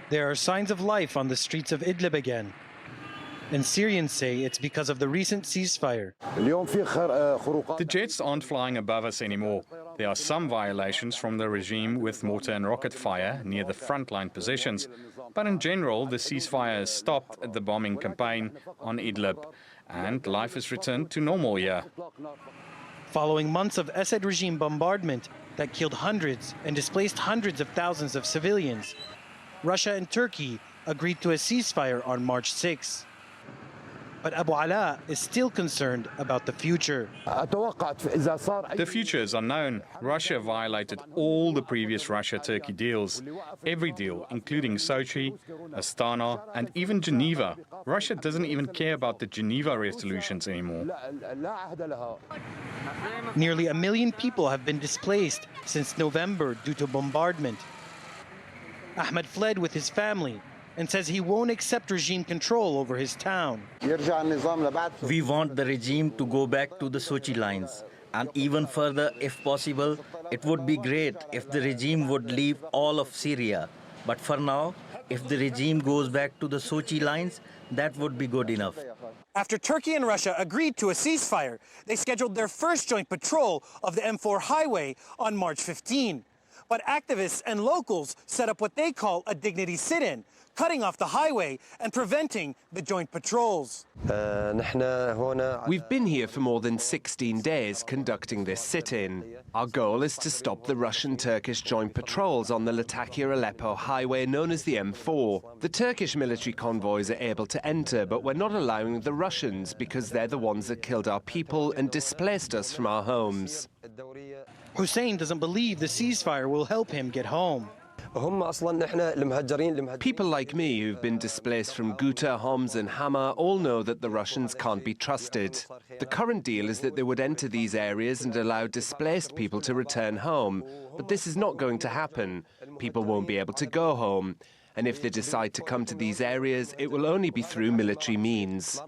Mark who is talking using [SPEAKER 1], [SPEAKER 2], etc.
[SPEAKER 1] There are signs of life on the streets of Idlib again. And Syrians say it's because of the recent ceasefire.
[SPEAKER 2] The jets aren't flying above us anymore. There are some violations from the regime with mortar and rocket fire near the frontline positions. But in general, the ceasefire has stopped the bombing campaign on Idlib, and life has returned to normal here.
[SPEAKER 1] Following months of Assad regime bombardment that killed hundreds and displaced hundreds of thousands of civilians, Russia and Turkey agreed to a ceasefire on March 6. But Abu Ala is still concerned about the future.
[SPEAKER 2] The future is unknown. Russia violated all the previous Russia-Turkey deals. Every deal, including Sochi, Astana, and even Geneva. Russia doesn't even care about the Geneva resolutions anymore.
[SPEAKER 1] Nearly 1 million people have been displaced since November due to bombardment. Ahmed fled with his family and says he won't accept regime control over his town.
[SPEAKER 3] We want the regime to go back to the Sochi lines. And even further, if possible, it would be great if the regime would leave all of Syria. But for now, if the regime goes back to the Sochi lines, that would be good enough.
[SPEAKER 1] After Turkey and Russia agreed to a ceasefire, they scheduled their first joint patrol of the M4 highway on March 15. But activists and locals set up what they call a dignity sit-in, cutting off the highway and preventing the joint patrols.
[SPEAKER 4] We've been here for more than 16 days conducting this sit-in. Our goal is to stop the Russian-Turkish joint patrols on the Latakia-Aleppo highway known as the M4. The Turkish military convoys are able to enter, but we're not allowing the Russians because they're the ones that killed our people and displaced us from our homes.
[SPEAKER 1] Hussein doesn't believe the ceasefire will help him get home.
[SPEAKER 4] People like me who've been displaced from Ghouta, Homs and Hama all know that the Russians can't be trusted. The current deal is that they would enter these areas and allow displaced people to return home. But this is not going to happen. People won't be able to go home. And if they decide to come to these areas, it will only be through military means.